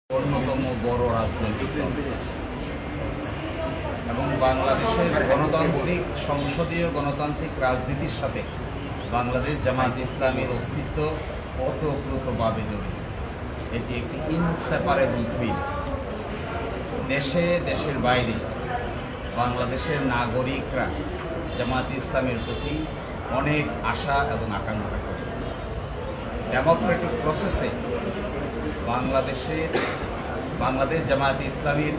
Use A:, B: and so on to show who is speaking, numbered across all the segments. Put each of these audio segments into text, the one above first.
A: অন্যতম বড় রাজনৈতিক দল এবং বাংলাদেশের গণতান্ত্রিক সংসদীয় গণতান্ত্রিক রাজনীতির সাথে বাংলাদেশ জামায়াতে ইসলামীর অস্তিত্ব ওতপ্রোতভাবে জড়িত। এটি একটি ইনসেপারেবল টুইন। দেশে দেশের বাইরে বাংলাদেশের নাগরিকরা জামায়াতে ইসলামের প্রতি অনেক আশা এবং আকাঙ্ক্ষা করে। ডেমোক্রেটিক প্রসেসে বাংলাদেশ জামায়াতে ইসলামীর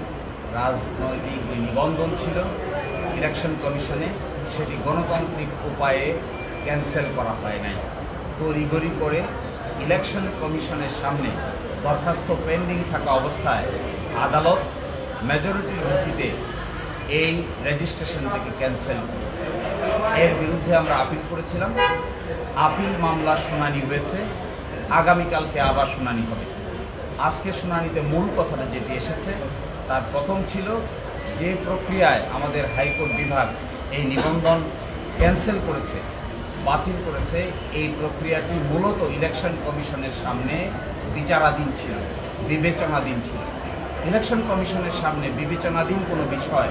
A: রাজনৈতিক নিবন্ধন ছিল ইলেকশন কমিশনে, সেটি গণতান্ত্রিক উপায়ে ক্যান্সেল করা হয় নাই। তড়িঘড়ি করে ইলেকশন কমিশনের সামনে দরখাস্ত পেন্ডিং থাকা অবস্থায় আদালত মেজরিটির ভিত্তিতে এই রেজিস্ট্রেশনটিকে ক্যান্সেল করেছে। এর বিরুদ্ধে আমরা আপিল করেছিলাম। আপিল মামলার শুনানি হয়েছে, আগামীকালকে আবার শুনানি হবে। আজকে শুনানিতে মূল কথাটা যেটি এসেছে তার প্রথম ছিল যে প্রক্রিয়ায় আমাদের হাইকোর্ট বিভাগ এই নিবন্ধন ক্যান্সেল করেছে, বাতিল করেছে, এই প্রক্রিয়াটি মূলত ইলেকশন কমিশনের সামনে বিচারাধীন ছিল, বিবেচনাধীন ছিল। ইলেকশন কমিশনের সামনে বিবেচনাধীন কোনো বিষয়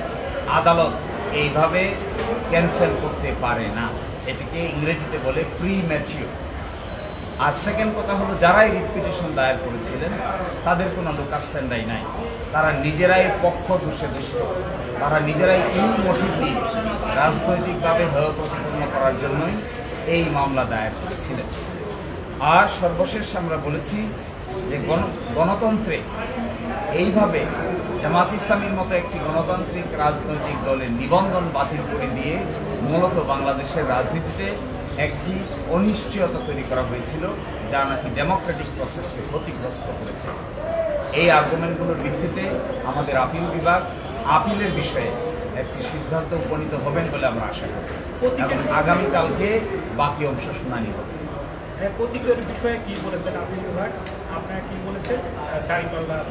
A: আদালত এইভাবে ক্যান্সেল করতে পারে না। এটিকে ইংরেজিতে বলে প্রিম্যাচিওর। আর সেকেন্ড কথা হলো, যারাই রিট পিটিশন দায়ের করেছিলেন তাদের কোনো লোকাল স্ট্যান্ডাই নাই। তারা নিজেরাই পক্ষ দোষে দোষিত, তারা নিজেরাই মোটিভ নিয়ে রাজনৈতিকভাবে হেয় প্রতিপন্ন করার জন্যই এই মামলা দায়ের করেছিলেন। আর সর্বশেষ আমরা বলেছি যে গণতন্ত্রে এইভাবে জামাত ইসলামীর মতো একটি গণতান্ত্রিক রাজনৈতিক দলের নিবন্ধন বাতিল করে দিয়ে মূলত বাংলাদেশের রাজনীতিতে একটি অনিশ্চয়তা তৈরি করা হয়েছিল, যা নাকি ডেমোক্রেটিক প্রসেসকে ক্ষতিগ্রস্ত করেছে। এই আর্গুমেন্টগুলোর ভিত্তিতে আমাদের আপিল বিভাগ আপিলের বিষয়ে একটি সিদ্ধান্ত উপনীত হবেন বলে আমরা আশা করি এবং আগামীকালকে বাকি অংশ শুনানি হবে।
B: প্রতিক্রিয়ার বিষয়ে কি বলেছেন আপিল বিভাগ? আপনারা কি বলেছেন?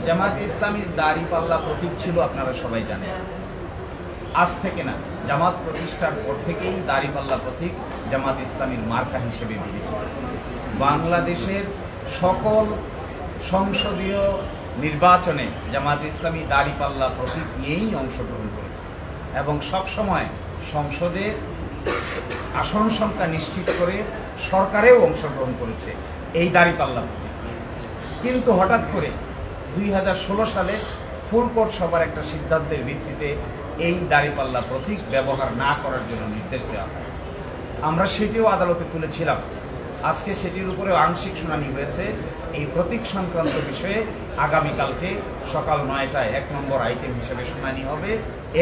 A: জামায়াতে ইসলামীর দাড়িপাল্লা প্রতীক ছিল, আপনারা সবাই জানেন। আজ থেকে না, জামাত প্রতিষ্ঠার পর থেকেই দাড়িপাল্লা প্রতীক জামাত ইসলামীর মার্কা হিসেবে বিবেচিত। বাংলাদেশের সকল সংসদীয় নির্বাচনে জামাত ইসলামী দাড়িপাল্লা প্রতীক নিয়েই অংশগ্রহণ করেছে এবং সবসময় সংসদে আসন সংখ্যা নিশ্চিত করে সরকারেও অংশগ্রহণ করেছে এই দাড়িপাল্লা প্রতীক। কিন্তু হঠাৎ করে 2016 সালে ফুল কোর্ট সভার একটা সিদ্ধান্তের ভিত্তিতে এই দাড়িপাল্লা প্রতীক ব্যবহার না করার জন্য নির্দেশ দেওয়া হয়। আমরা সেটিও আদালতে তুলেছিলাম। আজকে সেটির উপরে আংশিক শুনানি হয়েছে। এই প্রতীক সংক্রান্ত বিষয়ে আগামীকালকে সকাল 9টায় 1 নম্বর আইটেম হিসেবে শুনানি হবে।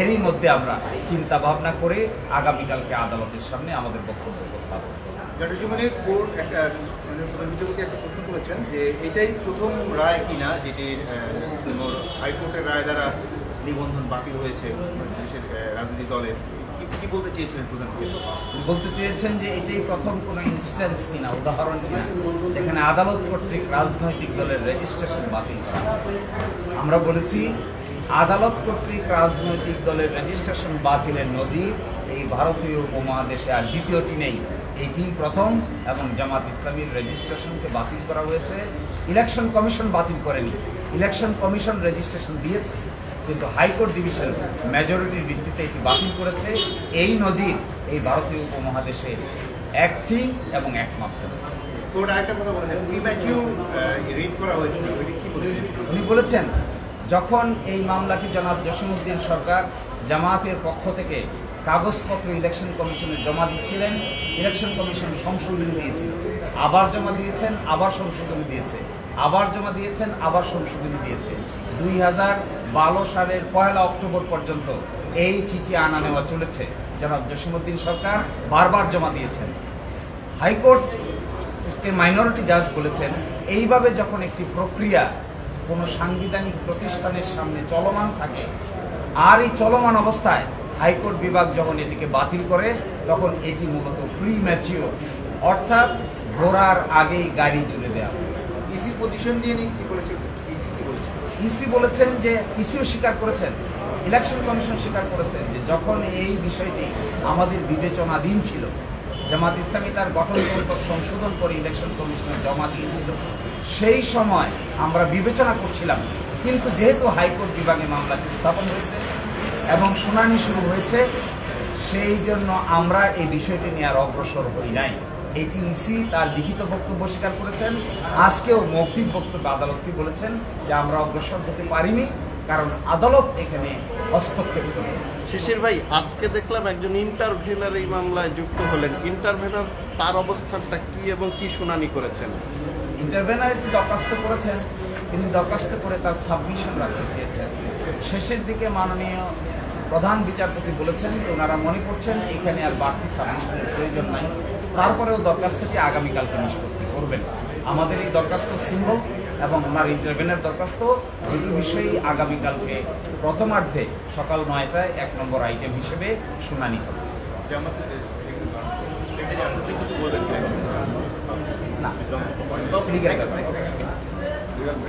A: এরই মধ্যে আমরা চিন্তা ভাবনা করে আগামীকালকে আদালতের সামনে আমাদের বক্তব্য উপস্থাপন করব।
C: কোর্ট একটা বিচারপতি একটা প্রশ্ন করেছেন যে এটাই প্রথম রায় কিনা যেটি হাইকোর্টের রায় দ্বারা নিবন্ধন বাতিল হয়েছে দেশের রাজনৈতিক দলের। কি বলতে চেয়েছিলেন প্রধান বিচারপতি?
A: বলতে চেয়েছেন যে এটাই প্রথম কোনো ইনস্ট্যান্স কিনা, উদাহরণ কিনা, যেখানে আদালত কর্তৃক রাজনৈতিক দলের রেজিস্ট্রেশন বাতিল করা হয়। আমরা বলেছি আদালত কর্তৃক রাজনৈতিক দলের রেজিস্ট্রেশন বাতিলের নজির এই ভারতীয় উপমহাদেশে আর দ্বিতীয়টি নেই, এটি প্রথম। এবং জামাত ইসলামীর রেজিস্ট্রেশনকে বাতিল করা হয়েছে, ইলেকশন কমিশন বাতিল করেনি। ইলেকশন কমিশন রেজিস্ট্রেশন দিয়েছে, কিন্তু হাইকোর্ট ডিভিশন মেজরিটির ভিত্তিতে এটি বাতিল করেছে। এই নজির এই ভারতীয় উপমহাদেশে একটি এবং একমাত্র। উনি বলেছেন যখন এই মামলাটি জনাব জসিমউদ্দিন সরকার জামায়াতের পক্ষ থেকে কাগজপত্র ইলেকশন কমিশনে জমা দিচ্ছিলেন, ইলেকশন কমিশন সংশোধনী দিয়েছিল, আবার জমা দিয়েছেন, আবার সংশোধনী দিয়েছে, আবার জমা দিয়েছেন, আবার সংশোধনী দিয়েছে। 2012 সালের 1 অক্টোবর পর্যন্ত এই চিঠি আনা নেওয়া চলেছে। জনাব জসিমউদ্দিন সরকার বারবার জমা দিয়েছেন। হাইকোর্ট মাইনরিটি জাজ বলেছেন এইভাবে যখন একটি প্রক্রিয়া কোনো সাংবিধানিক প্রতিষ্ঠানের সামনে চলমান থাকে আর এই চলমান অবস্থায় হাইকোর্ট বিভাগ যখন এটিকে বাতিল করে তখন এটি মূলত প্রিম্যাচিওর, অর্থাৎ ঘোড়ার আগেই গাড়ি তুলে দেওয়া হয়েছে।
C: ইসির পজিশন নিয়ে কি বলেছে?
A: ইসি বলেছেন যে, ইসিও স্বীকার করেছেন, ইলেকশন কমিশন স্বীকার করেছেন যে যখন এই বিষয়টি আমাদের বিবেচনাধীন ছিল, জামাত ইসলামী তার গঠনতন্ত্র সংশোধন করে ইলেকশন কমিশনে জমা দিয়েছিল, সেই সময় আমরা বিবেচনা করছিলাম কিন্তু যেহেতু হাইকোর্ট বিভাগে মামলাটি উত্থাপন হয়েছে এবং শুনানি শুরু হয়েছে, সেই জন্য আমরা এই বিষয়টি নিয়ে আর অগ্রসর হই নাই। এটি ইসি তার লিখিত বক্তব্য স্বীকার করেছেন। আজকেও মৌখিক বক্তব্য আদালতকে বলেছেন যে আমরা অগ্রসর হতে পারিনি, কারণ আদালত এখানে হস্তক্ষেপ করেছে।
D: শিশির ভাই, আজকে দেখলাম একজন ইন্টারভেনার এই মামলায় যুক্ত হলেন। ইন্টারভেনার তার অবস্থানটা কি এবং কি শুনানি করেছেন?
A: ইন্টারভেনার একটি দরখাস্ত করেছেন, তিনি দরখাস্ত করে তার সাবমিশন রাখতে চেয়েছেন। শেষের দিকে মাননীয় প্রধান বিচারপতি বলেছেন যে ওনারা মনে করছেন এখানে আর বাড়তি সাবমিশনের প্রয়োজন নাই, তারপরেও দরখাস্তটি আগামীকালকে নিষ্পত্তি করবেন। আমাদের এই দরখাস্ত সিম্বল এবং ওনার ইন্টারভেনের দরখাস্ত দুটি বিষয়েই আগামীকালকে প্রথমার্ধে সকাল 9টায় 1 নম্বর আইটেম হিসেবে শুনানি হবে। না, লিগ্যাল ব্যাপার।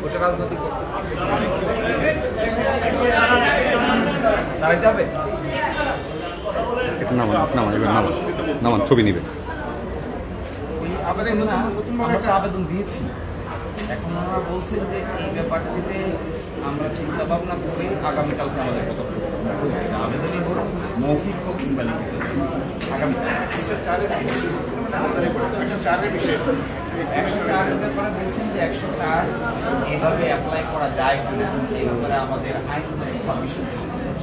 A: ওটা রাজনৈতিক দাঁড়াইতে হবে।
E: নামান ছবি নিবে।
C: আমাদের
A: আমরা তো আবেদন দিয়েছি, এখন ওনারা বলছেন যে এই ব্যাপারটিতে আমরা চিন্তা ভাবনা করে আগামীকালকে আমাদের পদক্ষেপ আবেদনই হোক, মৌখিক হোক কিংবা লিখিত আগামীকাল। 104 ব্যাপারে বলছেন যে 104 এইভাবে অ্যাপ্লাই করা যায় কিনা, এই ব্যাপারে আমাদের আইনগত সাবমিশন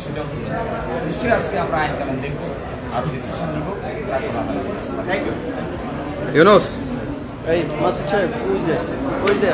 A: সেটাও নিশ্চয়ই আজকে আমরা আইন কেমন দেখবো আর ডিসিশন নিব।
C: Thank you.
E: ইউনুস
D: এই মাসুদ সাহেব, ওই যে